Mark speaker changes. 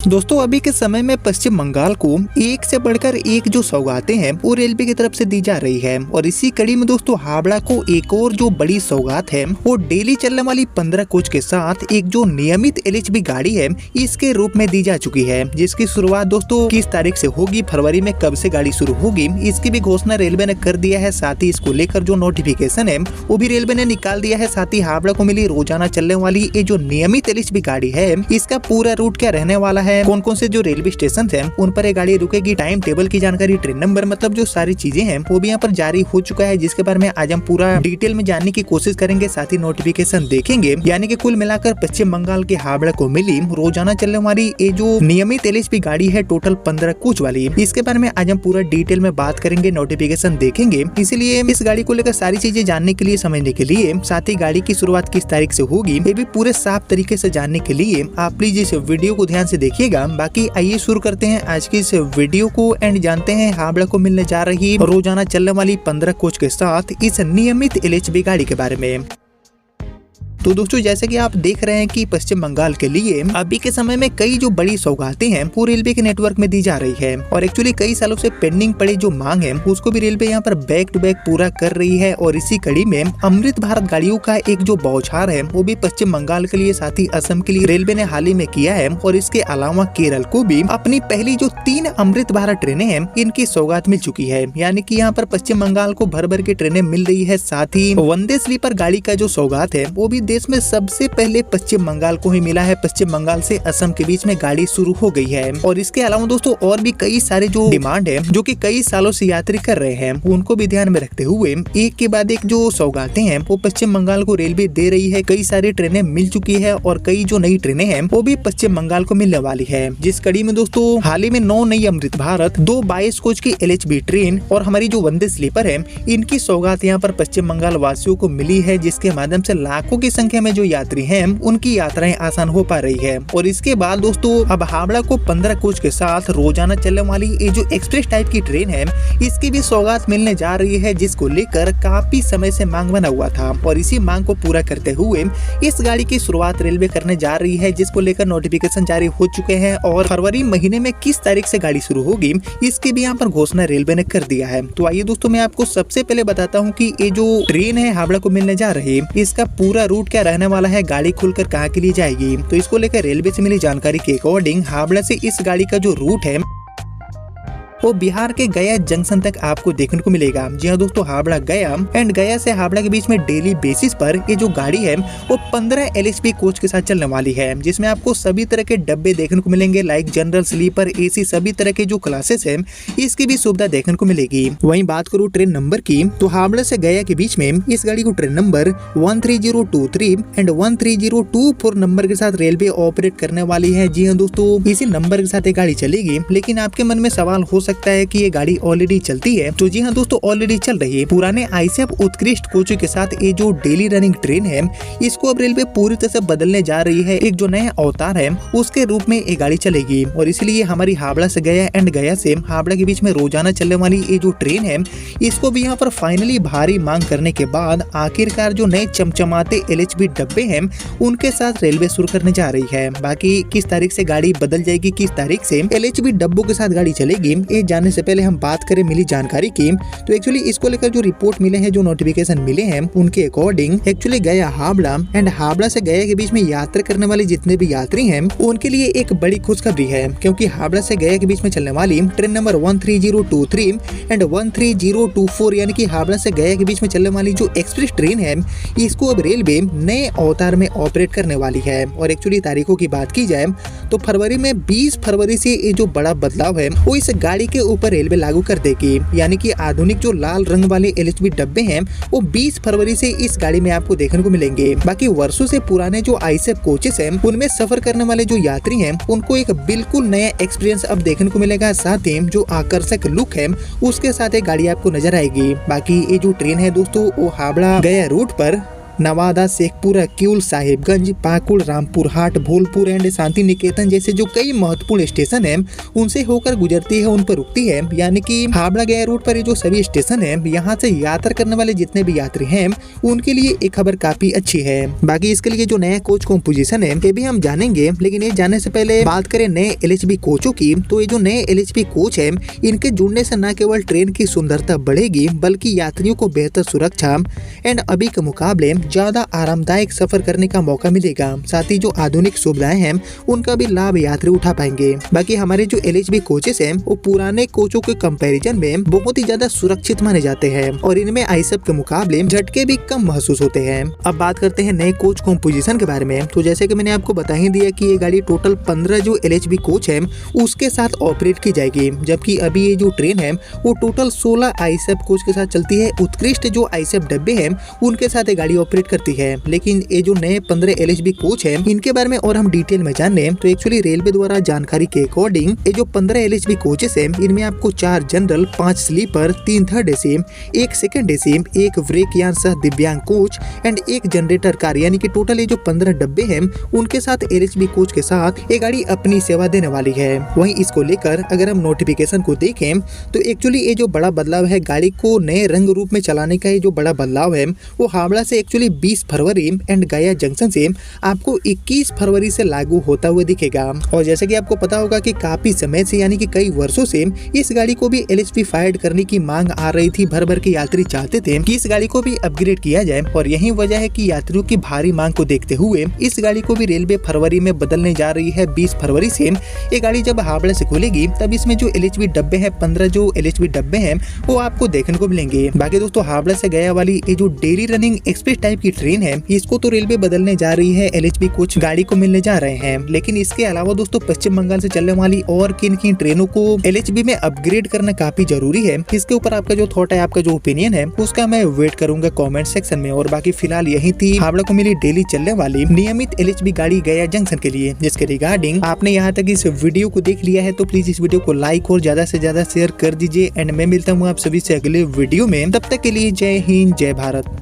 Speaker 1: दोस्तों अभी के समय में पश्चिम बंगाल को एक से बढ़कर एक जो सौगातें हैं वो रेलवे की तरफ से दी जा रही है और इसी कड़ी में दोस्तों हावड़ा को एक और जो बड़ी सौगात है वो डेली चलने वाली 15 कोच के साथ एक जो नियमित एलएचबी गाड़ी है इसके रूप में दी जा चुकी है, जिसकी शुरुआत दोस्तों किस तारीख से होगी, फरवरी में कब से गाड़ी शुरू होगी, इसकी भी घोषणा रेलवे ने कर दिया है। साथ ही इसको लेकर जो नोटिफिकेशन है वो भी रेलवे ने निकाल दिया है। साथ ही हावड़ा को मिली रोजाना चलने वाली ये जो नियमित एलएचबी गाड़ी है इसका पूरा रूट क्या रहने वाला है, कौन कौन से जो रेलवे स्टेशन हैं उन पर ये गाड़ी रुकेगी, टाइम टेबल की जानकारी, ट्रेन नंबर, मतलब जो सारी चीजें हैं वो भी यहाँ पर जारी हो चुका है, जिसके बारे में आज हम पूरा डिटेल में जानने की कोशिश करेंगे। साथ ही नोटिफिकेशन देखेंगे, यानी कि कुल मिलाकर पश्चिम बंगाल के हावड़ा को मिली रोजाना चलने वाली ये जो नियमित एलएचबी गाड़ी है टोटल 15 कोच वाली, इसके बारे में आज हम पूरा डिटेल में बात करेंगे, नोटिफिकेशन देखेंगे। इसलिए इस गाड़ी को लेकर सारी चीजें जानने के लिए, समझने के लिए, साथ ही गाड़ी की शुरुआत किस तारीख से होगी ये भी पूरे साफ तरीके से जानने के लिए आप प्लीज इस वीडियो को ध्यान से देखिएगा। बाकी आइए शुरू करते हैं आज की इस वीडियो को एंड जानते हैं हावड़ा को मिलने जा रही रोजाना चलने वाली 15 कोच के साथ इस नियमित एलएचबी गाड़ी के बारे में। तो दोस्तों जैसे कि आप देख रहे हैं कि पश्चिम बंगाल के लिए अभी के समय में कई जो बड़ी सौगातें हैं वो रेलवे के नेटवर्क में दी जा रही है और एक्चुअली कई सालों से पेंडिंग पड़ी जो मांग है उसको भी रेलवे यहाँ पर बैक टू बैक पूरा कर रही है। और इसी कड़ी में अमृत भारत गाड़ियों का एक जो बौछार है वो भी पश्चिम बंगाल के लिए, साथ ही असम के लिए रेलवे ने हाल ही में किया है। और इसके अलावा केरल को भी अपनी पहली जो 3 अमृत भारत ट्रेनें हैं इनकी सौगात मिल चुकी है, यानी कि यहाँ पर पश्चिम बंगाल को भर भर के ट्रेनें मिल रही है। साथ ही वंदे स्लीपर गाड़ी का जो सौगात है वो भी देश में सबसे पहले पश्चिम बंगाल को ही मिला है। पश्चिम बंगाल से असम के बीच में गाड़ी शुरू हो गई है। और इसके अलावा दोस्तों और भी कई सारे जो डिमांड है जो कि कई सालों से यात्री कर रहे हैं उनको भी ध्यान में रखते हुए एक के बाद एक जो सौगातें हैं वो पश्चिम बंगाल को रेलवे दे रही है। कई सारी ट्रेनें मिल चुकी है और कई जो नई ट्रेनें हैं वो भी पश्चिम बंगाल को मिलने वाली है, जिस कड़ी में दोस्तों हाल ही में 9 नई अमृत भारत, 2 22 कोच की एलएचबी ट्रेन और हमारी जो वंदे स्लीपर है इनकी सौगात यहाँ पर पश्चिम बंगाल वासियों को मिली है, जिसके माध्यम से लाखों की संख्या में जो यात्री हैं उनकी यात्राएं आसान हो पा रही है। और इसके बाद दोस्तों अब हावड़ा को 15 कोच के साथ रोजाना चलने वाली ये जो एक्सप्रेस टाइप की ट्रेन है इसकी भी सौगात मिलने जा रही है, जिसको लेकर काफी समय से मांग बना हुआ था। और इसी मांग को पूरा करते हुए इस गाड़ी की शुरुआत रेलवे करने जा रही है, जिसको लेकर नोटिफिकेशन जारी हो चुके हैं और फरवरी महीने में किस तारीख से गाड़ी शुरू होगी इसकी भी यहाँ पर घोषणा रेलवे ने कर दिया है। तो आइए दोस्तों मैं आपको सबसे पहले बताता हूँ कि ये जो ट्रेन है हावड़ा को मिलने जा रही है इसका पूरा रूट क्या रहने वाला है, गाड़ी खुलकर कहाँ के लिए जाएगी। तो इसको लेकर रेलवे से मिली जानकारी के अकॉर्डिंग हावड़ा से इस गाड़ी का जो रूट है वो बिहार के गया जंक्शन तक आपको देखने को मिलेगा। जी हाँ दोस्तों, हावड़ा गया एंड गया से हावड़ा के बीच में डेली बेसिस पर ये जो गाड़ी है वो 15 एलएचबी कोच के साथ चलने वाली है, जिसमें आपको सभी तरह के डब्बे देखने को मिलेंगे, लाइक जनरल, स्लीपर, एसी, सभी तरह के जो क्लासेस है इसकी भी सुविधा देखने को मिलेगी। वहीं बात करूँ ट्रेन नंबर की तो हावड़ा से गया के बीच में इस गाड़ी को ट्रेन नंबर 13023 एंड 13024 नंबर के साथ रेलवे ऑपरेट करने वाली है। जी हाँ दोस्तों, इसी नंबर के साथ ये गाड़ी चलेगी। लेकिन आपके मन में सवाल हो सकता है कि ये गाड़ी ऑलरेडी चलती है, तो जी हाँ दोस्तों ऑलरेडी चल रही है। पुराने आईसीएफ उत्कृष्ट कोचों के साथ ये जो डेली रनिंग ट्रेन है इसको अब रेलवे पूरी तरह से बदलने जा रही है। एक जो नया अवतार है उसके रूप में ये गाड़ी चलेगी और इसलिए हमारी हावड़ा से गया एंड गया से हावड़ा के बीच में रोजाना चलने वाली ये जो ट्रेन है इसको भी यहाँ पर फाइनली भारी मांग करने के बाद आखिरकार जो नए चमचमाते एलएचबी डब्बे हैं उनके साथ रेलवे शुरू करने जा रही है। बाकी किस तारीख से गाड़ी बदल जाएगी, किस तारीख से एलएचबी डब्बों के साथ गाड़ी चलेगी, ये जानने से पहले हम बात करें मिली जानकारी की। तो एक्चुअली इसको लेकर जो रिपोर्ट मिले हैं, जो नोटिफिकेशन मिले हैं उनके अकॉर्डिंग एक्चुअली गया हावड़ा एंड हावड़ा से गया के बीच में यात्रा करने वाले जितने भी यात्री हैं उनके लिए एक बड़ी खुशखबरी है, क्योंकि हावड़ा से गया के बीच में चलने वाली ट्रेन नंबर 13023 एंड 13024 यानी कि हावड़ा से गया के बीच में चलने वाली जो एक्सप्रेस ट्रेन है इसको अब रेलवे नए अवतार में ऑपरेट करने वाली है। और एक्चुअली तारीखों की बात की जाए तो फरवरी में 20 फरवरी से ये जो बड़ा बदलाव है वो इस गाड़ी के ऊपर रेलवे लागू कर देगी, यानी कि आधुनिक जो लाल रंग वाले एलएचबी डब्बे हैं वो 20 फरवरी से इस गाड़ी में आपको देखने को मिलेंगे। बाकी वर्षों से पुराने जो आईसीएफ कोचेस हैं उनमें सफर करने वाले जो यात्री हैं उनको एक बिल्कुल नया एक्सपीरियंस अब देखने को मिलेगा। साथ ही जो आकर्षक लुक है उसके साथ एक गाड़ी आपको नजर आएगी। बाकी ये जो ट्रेन है दोस्तों वो हावड़ा गया रूट पर नवादा, शेखपुरा, किऊल, साहिबगंज, पाकुड़, रामपुर हाट, भोलपुर एंड शांति निकेतन जैसे जो कई महत्वपूर्ण स्टेशन है उनसे होकर गुजरती है, उन पर रुकती है। यानी कि हावड़ा गया रूट पर ये जो सभी स्टेशन है, यहाँ से यात्रा करने वाले जितने भी यात्री हैं उनके लिए एक खबर काफी अच्छी है। बाकी इसके लिए जो नया कोच कॉम्पोजिशन है ये भी हम जानेंगे, लेकिन ये जानने से पहले बात करें नए LHB कोचों की, तो ये जो नए LHB कोच है इनके जुड़ने से न केवल ट्रेन की सुंदरता बढ़ेगी बल्कि यात्रियों को बेहतर सुरक्षा एंड अभी के मुकाबले ज्यादा आरामदायक सफर करने का मौका मिलेगा। साथ ही जो आधुनिक सुविधाएं हैं उनका भी लाभ यात्री उठा पाएंगे। बाकी हमारे जो LHB कोचेस हैं वो पुराने कोचों के कंपैरिजन में बहुत ही ज्यादा सुरक्षित माने जाते हैं और इनमें आईएसएफ के मुकाबले झटके भी कम महसूस होते हैं। अब बात करते हैं नए कोच कॉम्पोजिशन के बारे में। तो जैसे कि मैंने आपको बता ही दिया कि ये गाड़ी टोटल 15 जो LHB कोच है उसके साथ ऑपरेट की जाएगी, जबकि अभी ये जो ट्रेन है वो टोटल 16 आईएसएफ कोच के साथ चलती है। उत्कृष्ट जो आईएसएफ डब्बे हैं उनके साथ ये गाड़ी ऑपरेट करती है। लेकिन ये जो नए 15 LHB कोच है इनके बारे में और हम डिटेल में जाने तो एक्चुअली रेलवे द्वारा जानकारी के अकॉर्डिंग ये जो 15 LHB कोचेस है इनमें आपको 4 general, 5 sleeper, 3 third AC, 1 second AC, 1 ब्रेकयान सह दिव्यांग कोच एंड 1 जनरेटर कार, यानी कि टोटल ये जो 15 डब्बे हैं उनके साथ LHB कोच के साथ ये गाड़ी अपनी सेवा देने वाली है। वहीं इसको लेकर अगर हम नोटिफिकेशन को देखें तो एक्चुअली ये जो बड़ा बदलाव है, गाड़ी को नए रंग रूप में चलाने का ये जो बड़ा बदलाव है वो हावड़ा से एक्चुअली 20 फरवरी एंड गया जंक्शन से आपको 21 फरवरी से लागू होता हुआ दिखेगा। और जैसे कि आपको पता होगा कि काफी समय से यानी कि कई वर्षों से इस गाड़ी को भी LHB फाइड करने की मांग आ रही थी। भर भर के यात्री चाहते थे कि इस गाड़ी को भी अपग्रेड किया जाए और यही वजह है कि यात्रियों की भारी मांग को देखते हुए इस गाड़ी को भी रेलवे फरवरी में बदलने जा रही है। 20 फरवरी से ये गाड़ी जब हावड़ा से खुलेगी तब इसमें जो LHB डब्बे हैं 15 जो LHB डब्बे हैं वो आपको देखने को मिलेंगे। बाकी दोस्तों हावड़ा से गया वाली ये जो डेली रनिंग एक्सप्रेस टाइप की ट्रेन है इसको तो रेलवे बदलने जा रही है, LHB कोच गाड़ी को मिलने जा रहे हैं। लेकिन इसके अलावा दोस्तों पश्चिम बंगाल से चलने वाली और किन किन ट्रेनों को LHB में अपग्रेड करना काफी जरूरी है, इसके ऊपर आपका जो थॉट है, आपका जो ओपिनियन है उसका मैं वेट करूंगा कमेंट सेक्शन में। और बाकी फिलहाल यही थी हावड़ा को मिली डेली चलने वाली नियमित LHB गाड़ी गया जंक्शन के लिए, जिसके रिगार्डिंग आपने यहाँ तक इस वीडियो को देख लिया है तो प्लीज इस वीडियो को लाइक और ज्यादा से ज्यादा शेयर कर दीजिए। एंड मैं मिलता हूँ आप सभी से अगले वीडियो में, तब तक के लिए जय हिंद, जय भारत।